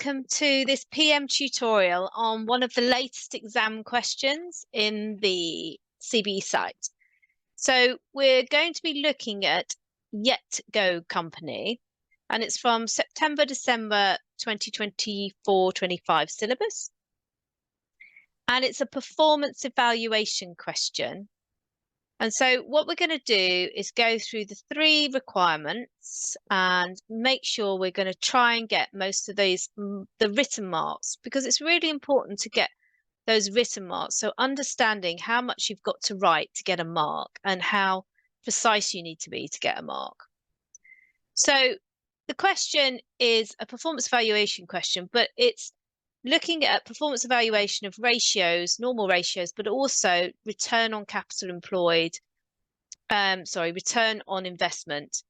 welcome to this PM tutorial on one of the latest exam questions in the CBE site. So we're going to be looking at Yet Go Company, and it's from September-December 2024-25 syllabus. And it's a performance evaluation question. And so what we're going to do is go through the 3 requirements and make sure we're going to try and get most of these, the written marks, because it's really important to get those written marks. So understanding how much you've got to write to get a mark and how precise you need to be to get a mark. So the question is a performance evaluation question, but it's looking at performance evaluation of ratios, normal ratios, but also return on capital employed, return on investment,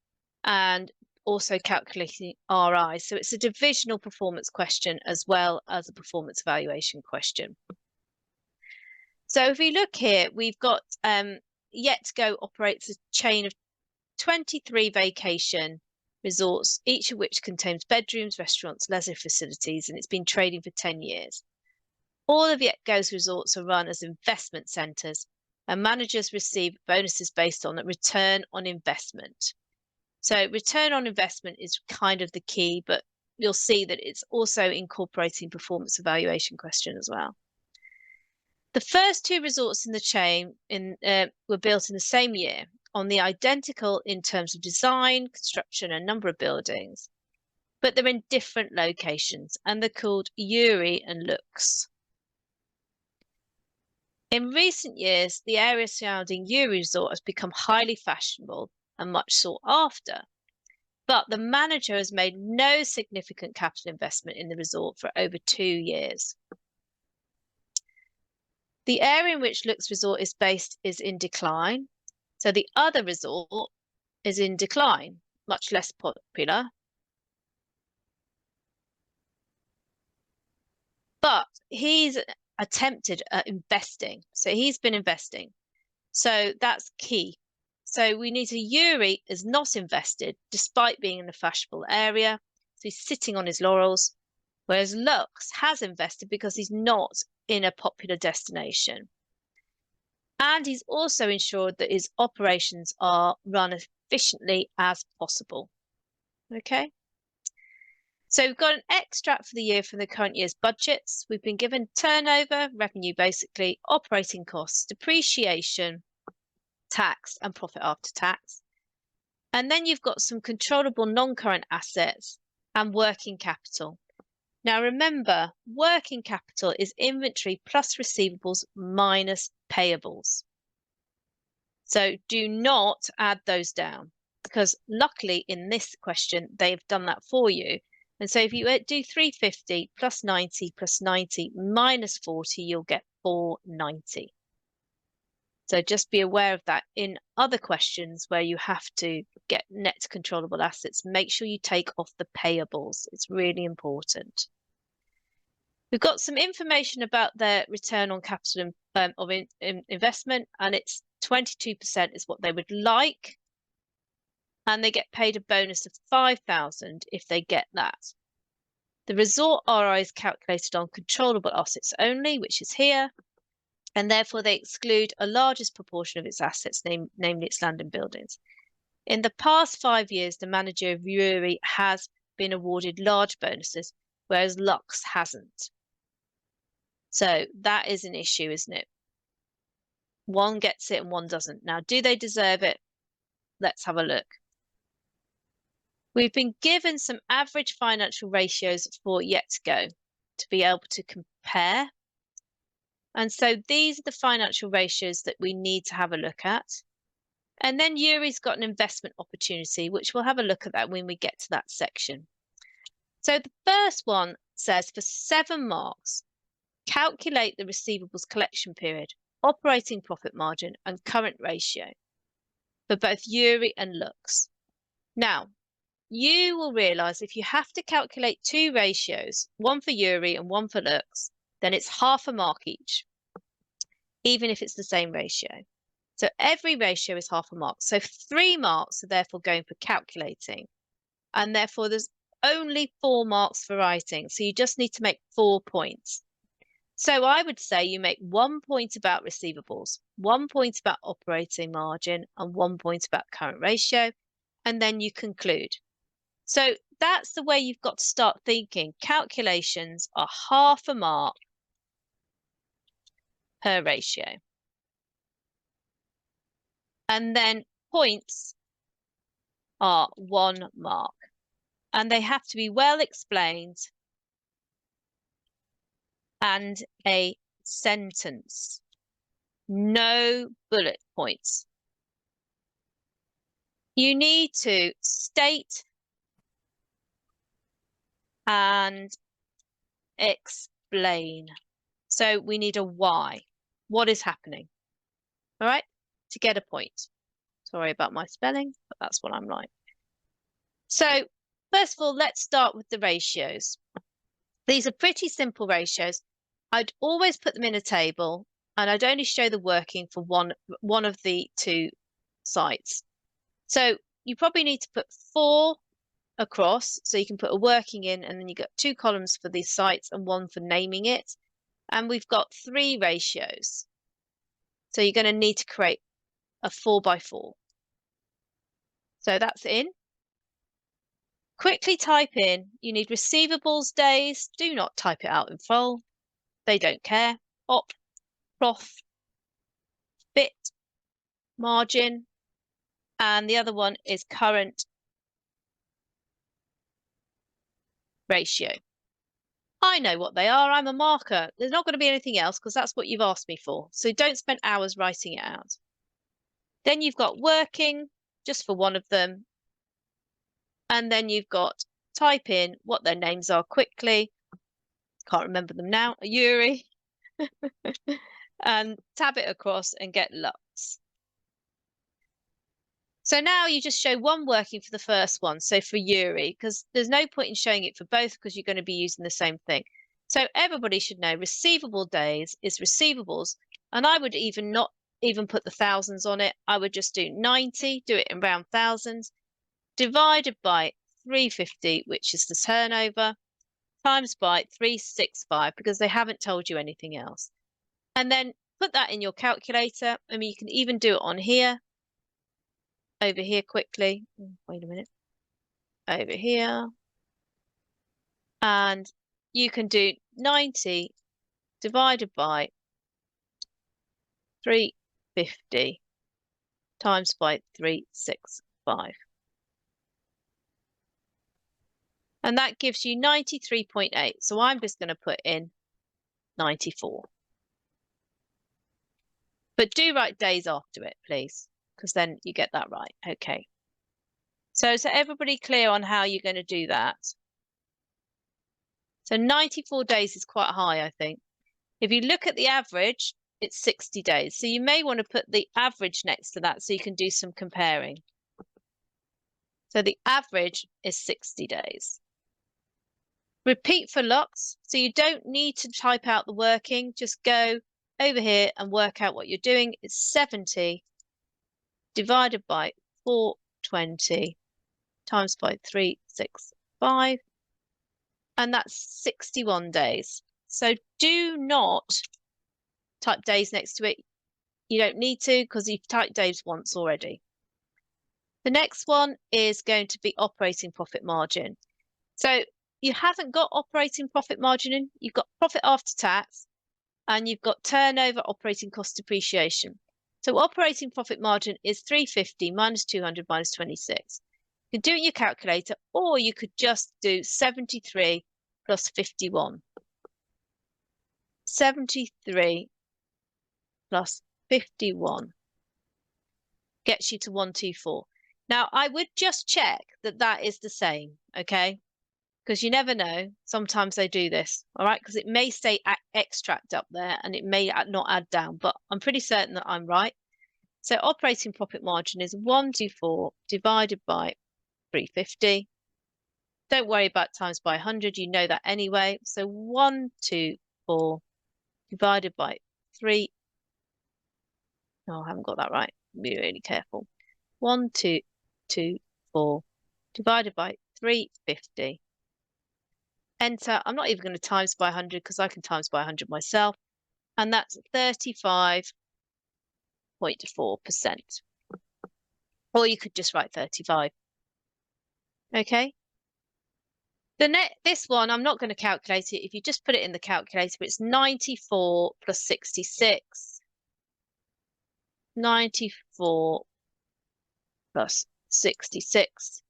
and also calculating RI. So it's a divisional performance question as well as a performance evaluation question. So if we look here, we've got Yet Go operates a chain of 23 vacation resorts, each of which contains bedrooms, restaurants, leisure facilities, and it's been trading for 10 years. All of Yet Go's resorts are run as investment centres, and managers receive bonuses based on a return on investment. So return on investment is kind of the key, but you'll see that it's also incorporating performance evaluation question as well. The first 2 resorts in the chain were built in the same year, on the identical in terms of design, construction, and number of buildings, but they're in different locations, and they're called Uri and Lux. In recent years, the area surrounding Uri Resort has become highly fashionable and much sought after, but the manager has made no significant capital investment in the resort for over 2 years. The area in which Lux Resort is based is in decline, so the other resort is in decline, much less popular. But he's attempted at investing, so he's been investing. So that's key. So we need to, Uri is not invested despite being in a fashionable area. So he's sitting on his laurels, whereas Lux has invested because he's not in a popular destination. And he's also ensured that his operations are run as efficiently as possible. Okay. So we've got an extract for the year from the current year's budgets. We've been given turnover, revenue, basically, operating costs, depreciation, tax, and profit after tax. And then you've got some controllable non-current assets and working capital. Now remember, working capital is inventory plus receivables minus payables. So do not add those down, because luckily in this question, they've done that for you. And so if you do 350 plus 90 minus 40, you'll get 490. So just be aware of that. In other questions where you have to get net controllable assets, make sure you take off the payables. It's really important. We've got some information about their return on capital of investment, and it's 22% is what they would like. And they get paid a bonus of 5,000 if they get that. The resort RI is calculated on controllable assets only, which is here, and therefore they exclude a largest proportion of its assets, namely its land and buildings. In the past 5 years, the manager of Uri has been awarded large bonuses, whereas Lux hasn't. So that is an issue, isn't it? One gets it and one doesn't. Now, do they deserve it? Let's have a look. We've been given some average financial ratios for Yet Go to be able to compare. And so these are the financial ratios that we need to have a look at. And then Uri's got an investment opportunity, which we'll have a look at that when we get to that section. So the first one says for 7 marks, calculate the receivables collection period, operating profit margin, and current ratio for both Uri and Lux. Now, you will realise if you have to calculate 2 ratios, one for Uri and one for Lux, then it's half a mark each, even if it's the same ratio. So every ratio is half a mark. So 3 marks are therefore going for calculating, and therefore there's only 4 marks for writing. So you just need to make 4 points. So I would say you make 1 point about receivables, 1 point about operating margin, and 1 point about current ratio, and then you conclude. So that's the way you've got to start thinking. Calculations are half a mark per ratio. And then points are 1 mark. And they have to be well explained and a sentence. No bullet points. You need to state and explain. So we need a why. What is happening? All right, to get a point. Sorry about my spelling, but that's what I'm like. So first of all, let's start with the ratios. These are pretty simple ratios. I'd always put them in a table, and I'd only show the working for one of the 2 sites. So you probably need to put 4 across, so you can put a working in, and then you got 2 columns for these sites and 1 for naming it. And we've got 3 ratios. So you're going to need to create a 4x4. So that's in. Quickly type in, you need receivables days. Do not type it out in full. They don't care. Op, prof, bit, margin, and the other one is current ratio. I know what they are. I'm a marker. There's not going to be anything else because that's what you've asked me for. So don't spend hours writing it out. Then you've got working just for one of them. And then you've got type in what their names are quickly. Can't remember them now. Yuri. And tab it across and get Lux. So now you just show one working for the first one. So for Yuri, because there's no point in showing it for both because you're going to be using the same thing. So everybody should know receivable days is receivables. And I would even not even put the thousands on it. I would just do 90, do it in round thousands, divided by 350, which is the turnover, times by 365, because they haven't told you anything else. And then put that in your calculator. I mean, you can even do it on here, over here quickly. Wait a minute. Over here. And you can do 90 divided by 350 times by 365. And that gives you 93.8. So I'm just going to put in 94. But do write days after it, please, because then you get that right. Okay. So is everybody clear on how you're going to do that? So 94 days is quite high, I think. If you look at the average, it's 60 days. So you may want to put the average next to that so you can do some comparing. So the average is 60 days. Repeat for Lux. So you don't need to type out the working. Just go over here and work out what you're doing. It's 70 divided by 420 times by 365. And that's 61 days. So do not type days next to it. You don't need to because you've typed days once already. The next one is going to be operating profit margin. So you haven't got operating profit margin in. You've got profit after tax and you've got turnover, operating cost depreciation. So operating profit margin is 350 minus 200 minus 26. You can do it in your calculator, or you could just do 73 plus 51. 73 plus 51 gets you to 124. Now, I would just check that that is the same, okay? Because you never know. Sometimes they do this, all right? Because it may say extract up there and it may not add down, but I'm pretty certain that I'm right. So operating profit margin is 124 divided by 350. Don't worry about times by 100. You know that anyway. So 124 divided by 3. No, I haven't got that right. Be really careful. 1224 divided by 350. enter. I'm not even going to times by 100 because I can times by 100 myself. And that's 35.4%. Or you could just write 35. Okay. This one, I'm not going to calculate it. If you just put it in the calculator, it's 94 plus 66. 94 plus 66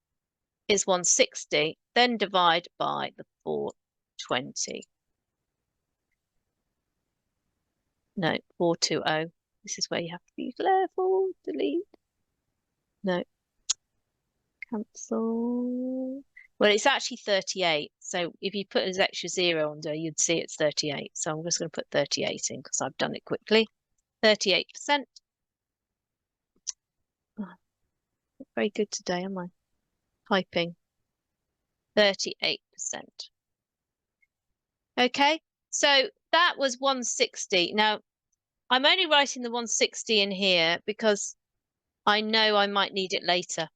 is 160. Then divide by the 420. No, 420. This is where you have to be careful. Delete. No. Cancel. Well, it's actually 38. So if you put an extra 0 under, you'd see it's 38. So I'm just going to put 38 in because I've done it quickly. 38%. Oh, not very good today, am I? Typing. 38%. Okay, so that was 160. Now, I'm only writing the 160 in here because I know I might need it later.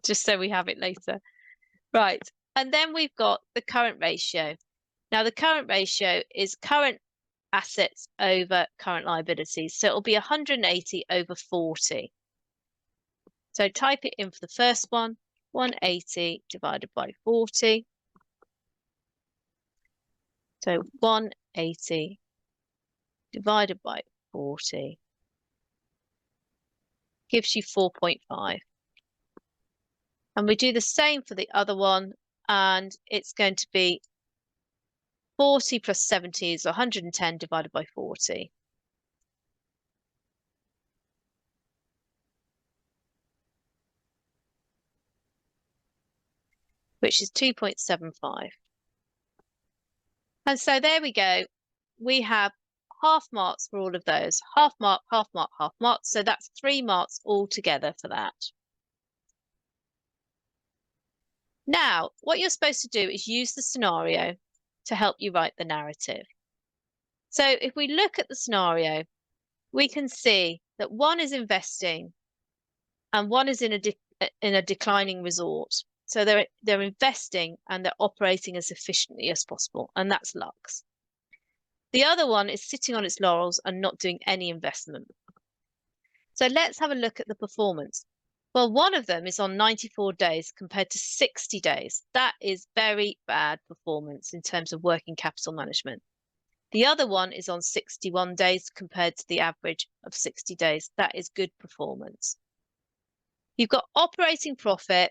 Just so we have it later. Right, and then we've got the current ratio. Now, the current ratio is current assets over current liabilities. So it'll be 180 over 40. So type it in for the first one, 180 divided by 40. So 180 divided by 40 gives you 4.5. And we do the same for the other one, and it's going to be 40 plus 70 is 110 divided by 40. Which is 2.75. And so there we go. We have half marks for all of those. Half mark, half mark, half mark. So that's 3 marks altogether for that. Now, what you're supposed to do is use the scenario to help you write the narrative. So if we look at the scenario, we can see that one is investing and one is in a declining resort. So they're investing and they're operating as efficiently as possible, and that's Lux. The other one is sitting on its laurels and not doing any investment. So let's have a look at the performance. Well, one of them is on 94 days compared to 60 days. That is very bad performance in terms of working capital management. The other one is on 61 days compared to the average of 60 days. That is good performance. You've got operating profit.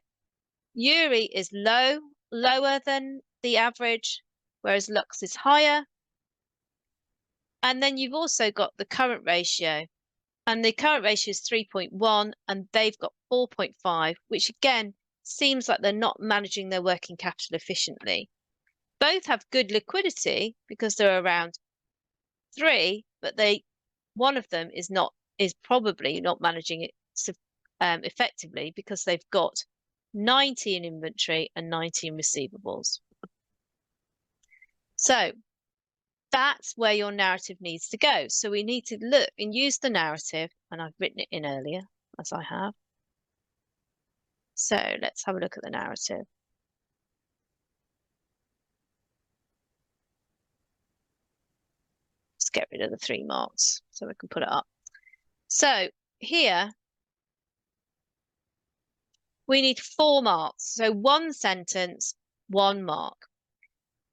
Yuri is lower than the average, whereas Lux is higher. And then you've also got the current ratio. And the current ratio is 3.1 and they've got 4.5, which again seems like they're not managing their working capital efficiently. Both have good liquidity because they're around 3, but one of them is probably not managing it effectively because they've got 90 in inventory and 90 in receivables. So that's where your narrative needs to go. So we need to look and use the narrative, and I've written it in earlier, as I have. So let's have a look at the narrative. Let's get rid of the 3 marks so we can put it up. So here, we need 4 marks. So 1 sentence, 1 mark.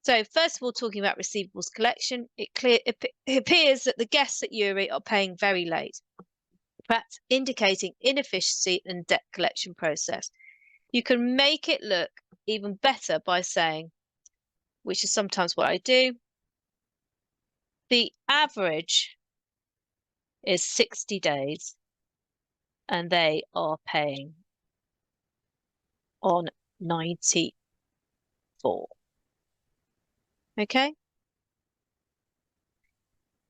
So first of all, talking about receivables collection, it appears that the guests at Yuri are paying very late, perhaps indicating inefficiency in debt collection process. You can make it look even better by saying, which is sometimes what I do, the average is 60 days and they are paying on 94. Okay.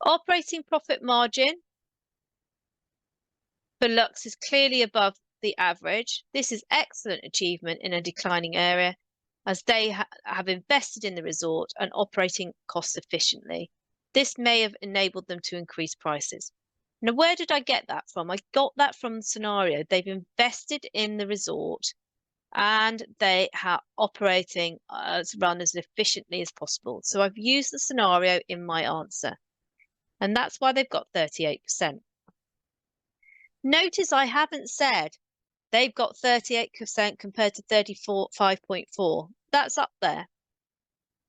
Operating profit margin for Lux is clearly above the average. This is excellent achievement in a declining area as they have invested in the resort and operating costs efficiently. This may have enabled them to increase prices. Now, where did I get that from? I got that from the scenario. They've invested in the resort and they are operating as run as efficiently as possible. So I've used the scenario in my answer, and that's why they've got 38%. Notice I haven't said they've got 38% compared to 35.4. That's up there.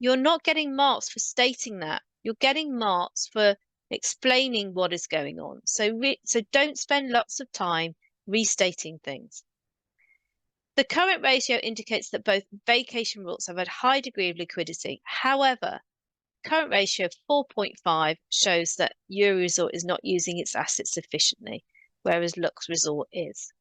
You're not getting marks for stating that. You're getting marks for explaining what is going on. So don't spend lots of time restating things. The current ratio indicates that both vacation rules have a high degree of liquidity. However, current ratio of 4.5 shows that Euro Resort is not using its assets sufficiently, whereas Lux Resort is.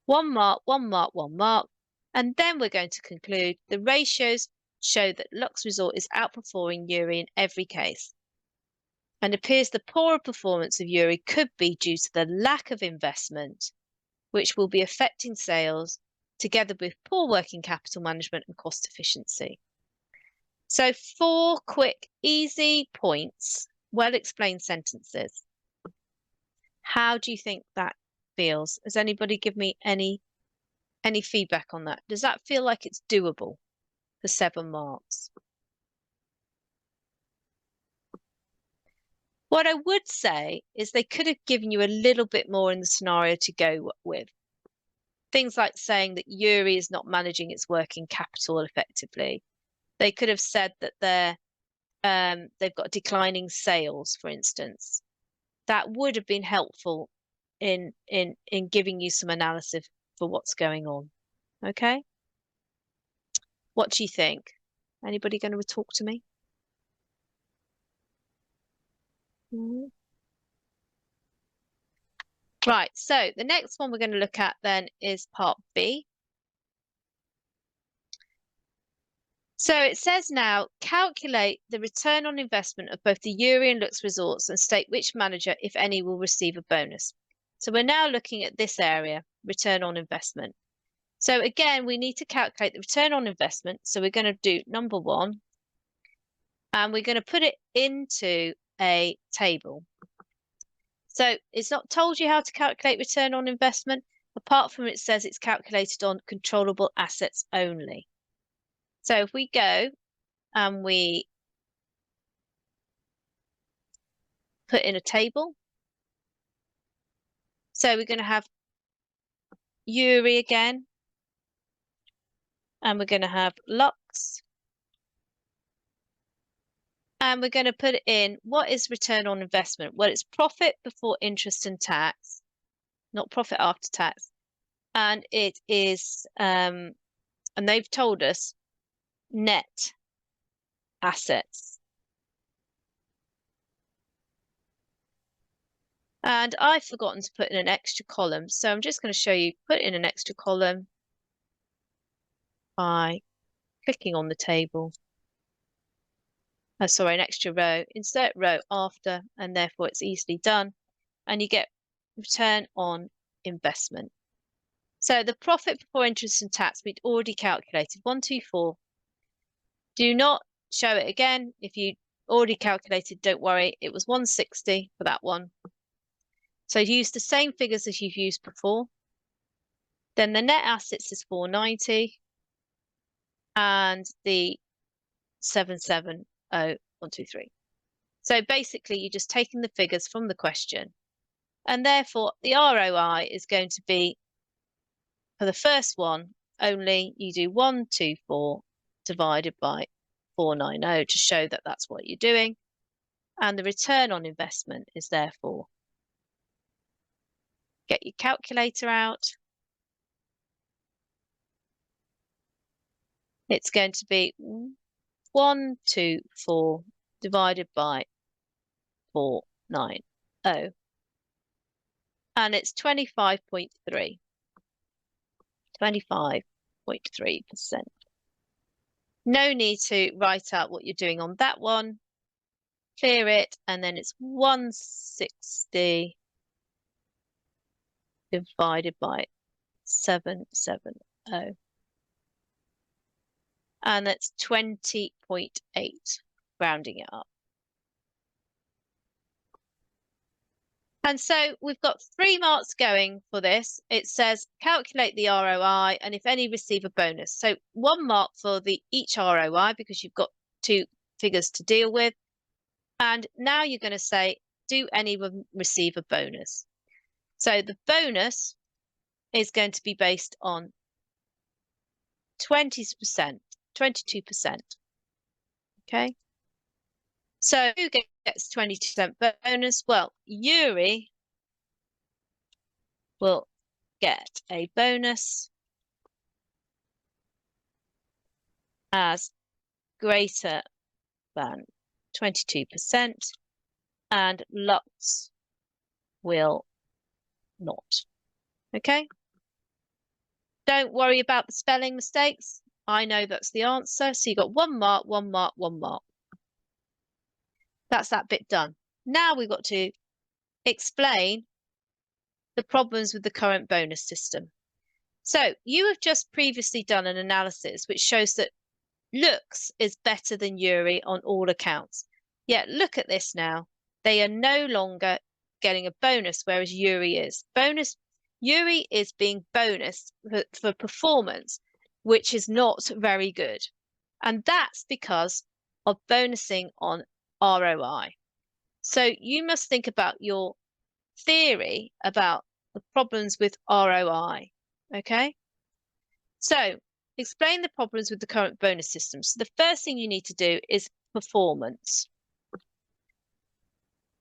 1 mark, 1 mark, 1 mark. And then we're going to conclude the ratios show that Lux Resort is outperforming Uri in every case. And appears the poorer performance of Uri could be due to the lack of investment, which will be affecting sales, together with poor working capital management and cost efficiency. So 4 quick, easy points, well-explained sentences. How do you think that feels? Has anybody give me any feedback on that? Does that feel like it's doable for 7 marks? What I would say is they could have given you a little bit more in the scenario to go with. Things like saying that Uri is not managing its working capital effectively. They could have said that they've got declining sales, for instance. That would have been helpful in giving you some analysis for what's going on. Okay? What do you think? Anybody going to talk to me? Right, so the next one we're going to look at then is part B. So it says now, calculate the return on investment of both the Uri and Lux resorts and state which manager, if any, will receive a bonus. So we're now looking at this area, return on investment. So again, we need to calculate the return on investment. So we're going to do number 1, and we're going to put it into a table. So it's not told you how to calculate return on investment, apart from it says it's calculated on controllable assets only. So if we go and we put in a table, so we're going to have Uri again, and we're going to have Lux, and we're going to put in what is return on investment. Well, it's profit before interest and tax, not profit after tax, and it is and they've told us net assets. And I've forgotten to put in an extra column, so I'm just going to show you, put in an extra column by clicking on the table. Sorry, an extra row. Insert row after, and therefore it's easily done. And you get return on investment. So the profit before interest and tax we'd already calculated, 124. Do not show it again. If you already calculated, don't worry, it was 160 for that one. So use the same figures as you've used before. Then the net assets is 490, and the 770123. So basically, you're just taking the figures from the question, and therefore the ROI is going to be, for the first one, only you do 124 divided by 490 to show that that's what you're doing, and the return on investment is therefore, get your calculator out. It's going to be 124 divided by 490. And it's 25.3. 25.3%. No need to write out what you're doing on that one. Clear it, and then it's 160 divided by 770. And that's 20.8, rounding it up. And so we've got 3 marks going for this. It says calculate the ROI and if any receive a bonus. So 1 mark for each ROI because you've got 2 figures to deal with. And now you're going to say, do any of them receive a bonus? So the bonus is going to be based on 20%, 22%. Okay. So who gets 20% bonus? Well, Yuri will get a bonus as greater than 22%, and Lux will not. Okay? Don't worry about the spelling mistakes. I know that's the answer. So you got 1 mark, 1 mark, 1 mark. That's that bit done. Now we've got to explain the problems with the current bonus system. So you have just previously done an analysis which shows that Lux is better than Yuri on all accounts. Yet look at this now. They are no longer getting a bonus, whereas Yuri is. Yuri is being bonused for performance, which is not very good. And that's because of bonusing on ROI. So you must think about your theory about the problems with ROI. Okay? So explain the problems with the current bonus system. So the first thing you need to do is performance.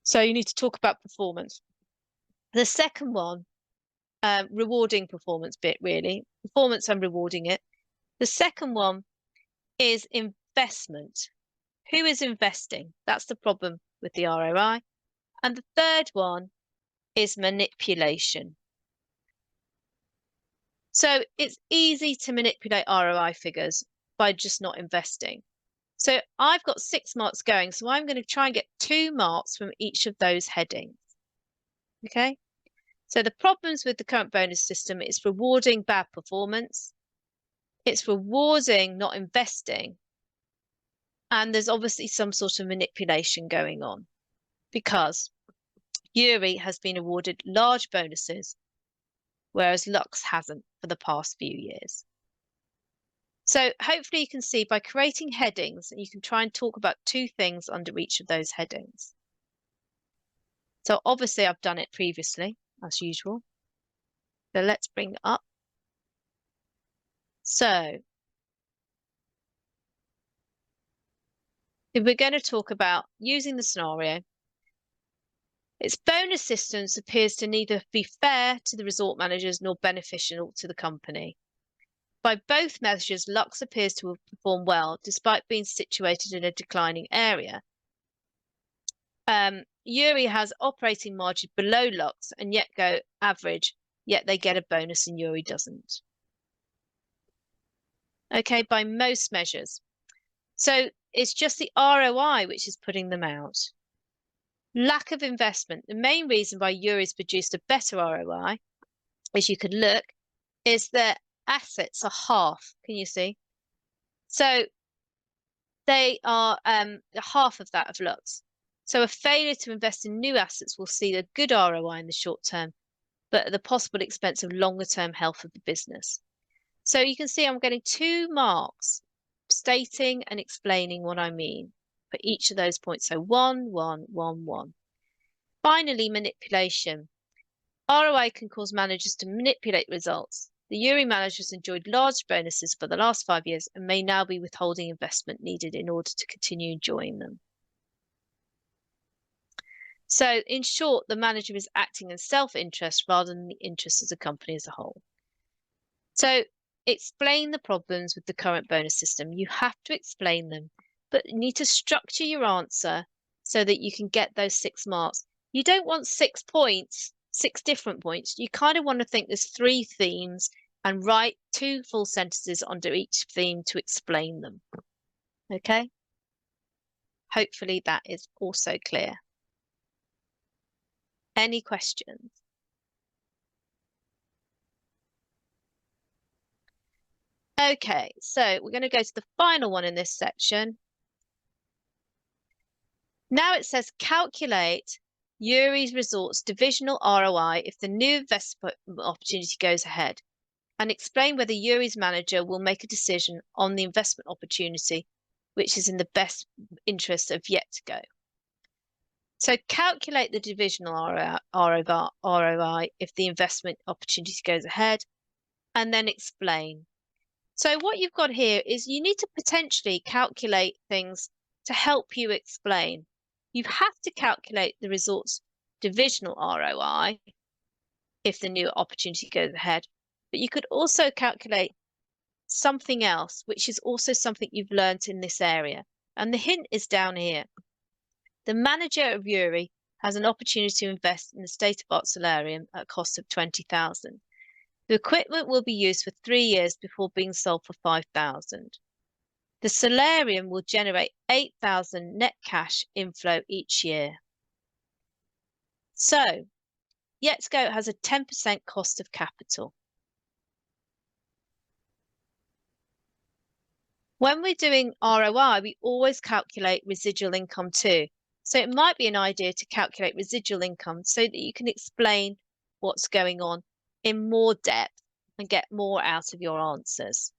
So you need to talk about performance. The second one, rewarding performance bit, really. Performance and rewarding it. The second one is investment. Who is investing? That's the problem with the ROI. And the third one is manipulation. So it's easy to manipulate ROI figures by just not investing. So I've got 6 marks going, so I'm going to try and get 2 marks from each of those headings. Okay? So the problems with the current bonus system is rewarding bad performance. It's rewarding not investing. And there's obviously some sort of manipulation going on because Yuri has been awarded large bonuses, whereas Lux hasn't for the past few years. So hopefully you can see by creating headings, and you can try and talk about 2 things under each of those headings. So obviously I've done it previously, as usual. So let's bring it up. So if we're going to talk about using the scenario, its bonus systems appears to neither be fair to the resort managers nor beneficial to the company. By both measures, Lux appears to have performed well, despite being situated in a declining area. Yuri has operating margin below Lux and yet go average, yet they get a bonus and Yuri doesn't. Okay, by most measures. So it's just the ROI which is putting them out. Lack of investment. The main reason why Yuri's produced a better ROI, as you could look, is that assets are half. Can you see? So they are half of that of Lux. So a failure to invest in new assets will see a good ROI in the short term, but at the possible expense of longer term health of the business. So you can see I'm getting 2 marks stating and explaining what I mean for each of those points. So 1, 1, 1, 1. Finally, manipulation. ROI can cause managers to manipulate results. The Yuri managers enjoyed large bonuses for the last 5 years and may now be withholding investment needed in order to continue enjoying them. So in short, the manager is acting in self-interest rather than the interest of the company as a whole. So explain the problems with the current bonus system. You have to explain them, but you need to structure your answer so that you can get those 6 marks. You don't want 6 points, 6 different points. You kind of want to think there's 3 themes and write 2 full sentences under each theme to explain them. Okay? Hopefully that is also clear. Any questions? Okay, so we're going to go to the final one in this section. Now it says calculate Yuri's results divisional ROI if the new investment opportunity goes ahead, and explain whether Yuri's manager will make a decision on the investment opportunity which is in the best interest of yet to go. So calculate the divisional ROI if the investment opportunity goes ahead, and then explain. So what you've got here is you need to potentially calculate things to help you explain. You have to calculate the results divisional ROI if the new opportunity goes ahead, but you could also calculate something else, which is also something you've learned in this area. And the hint is down here. The manager of Yuri has an opportunity to invest in the state of art solarium at a cost of 20,000. The equipment will be used for 3 years before being sold for 5,000. The solarium will generate 8,000 net cash inflow each year. So, Yet to Go has a 10% cost of capital. When we're doing ROI, we always calculate residual income too. So it might be an idea to calculate residual income so that you can explain what's going on in more depth and get more out of your answers.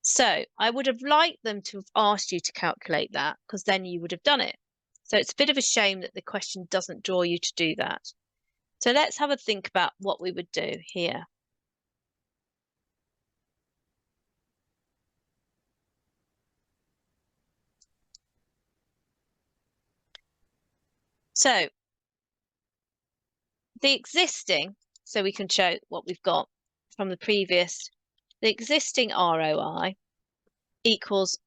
So I would have liked them to have asked you to calculate that, because then you would have done it. So it's a bit of a shame that the question doesn't draw you to do that. So let's have a think about what we would do here. So the existing, so we can show what we've got from the previous, the existing ROI equals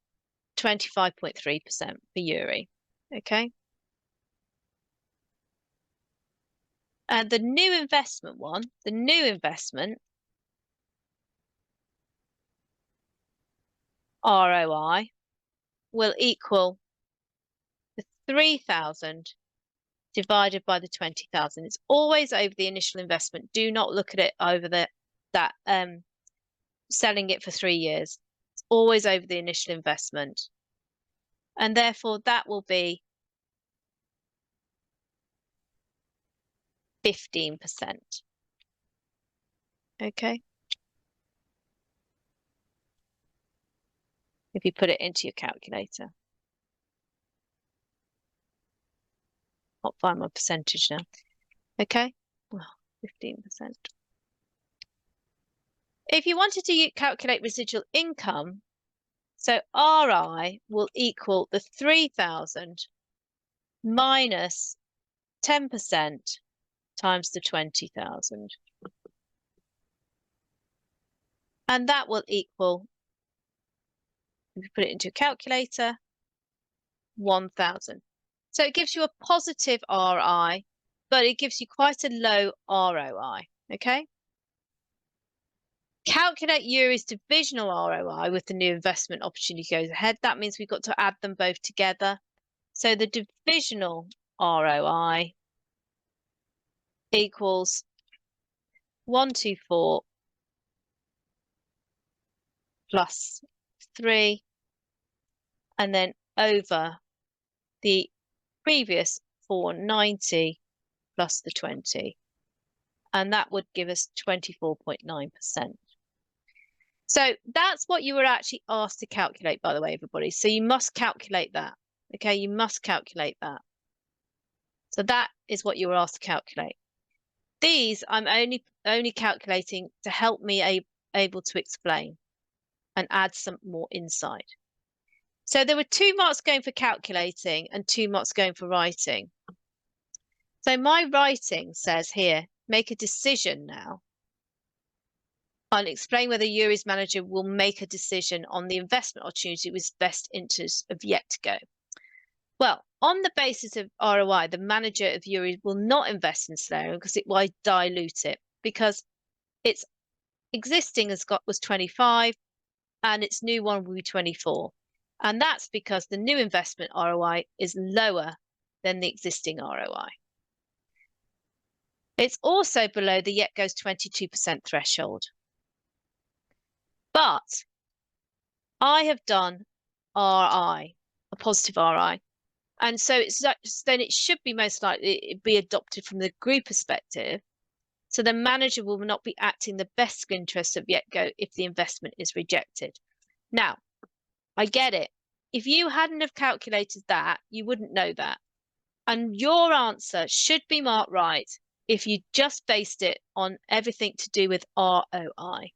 25.3% for Yuri, okay? And the new investment one, the new investment ROI will equal the 3,000 divided by the 20,000. It's always over the initial investment. Do not look at it over that selling it for 3 years. It's always over the initial investment. And therefore that will be 15%. Okay. If you put it into your calculator. I'll find my percentage now. Okay. Well, 15%. If you wanted to calculate residual income, so RI will equal the 3,000 minus 10% times the 20,000. And that will equal, if you put it into a calculator, 1,000. So it gives you a positive RI, but it gives you quite a low ROI, okay? Calculate Yuri's divisional ROI with the new investment opportunity goes ahead. That means we've got to add them both together. So the divisional ROI equals 124 plus 3, and then over the previous 490 plus the 20. And that would give us 24.9%. So that's what you were actually asked to calculate, by the way, everybody. So you must calculate that. Okay, you must calculate that. So that is what you were asked to calculate. These I'm only calculating to help me able to explain and add some more insight. So there were 2 marks going for calculating and 2 marks going for writing. So my writing says here, make a decision now. I'll explain whether Yuri's manager will make a decision on the investment opportunity with best interest of Yet to Go. Well, on the basis of ROI, the manager of Yuri will not invest in solarium because it will dilute it, because its existing was 25 and its new one will be 24. And that's because the new investment ROI is lower than the existing ROI. It's also below the Yet Go's 22% threshold. But I have done RI, a positive RI, And so then it should be most likely be adopted from the group perspective. So the manager will not be acting in the best interest of Yetgo if the investment is rejected. Now, I get it. If you hadn't have calculated that, you wouldn't know that. And your answer should be marked right if you just based it on everything to do with ROI.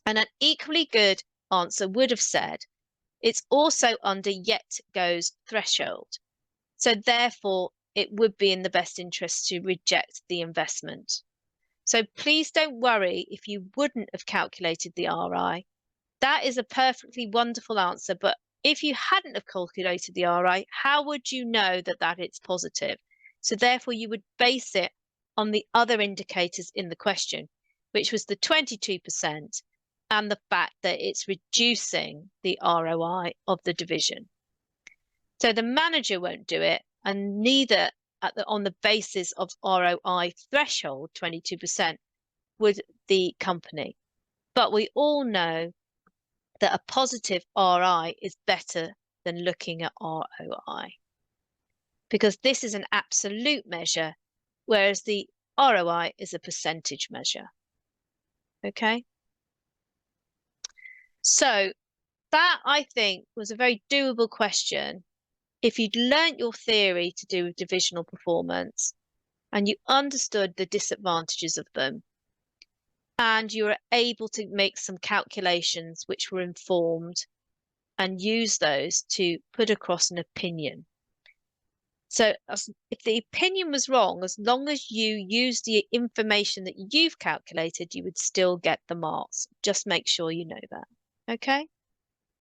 And an equally good answer would have said, it's also under Yetgo's threshold. So therefore, it would be in the best interest to reject the investment. So please don't worry if you wouldn't have calculated the RI. That is a perfectly wonderful answer. But if you hadn't have calculated the RI, how would you know that it's positive? So therefore, you would base it on the other indicators in the question, which was the 22% and the fact that it's reducing the ROI of the division. So the manager won't do it, and neither on the basis of ROI threshold, 22%, would the company. But we all know that a positive RI is better than looking at ROI, because this is an absolute measure, whereas the ROI is a percentage measure. Okay. So that, I think, was a very doable question if you'd learnt your theory to do with divisional performance and you understood the disadvantages of them, and you were able to make some calculations which were informed and use those to put across an opinion. So if the opinion was wrong, as long as you use the information that you've calculated, you would still get the marks. Just make sure you know that. Okay.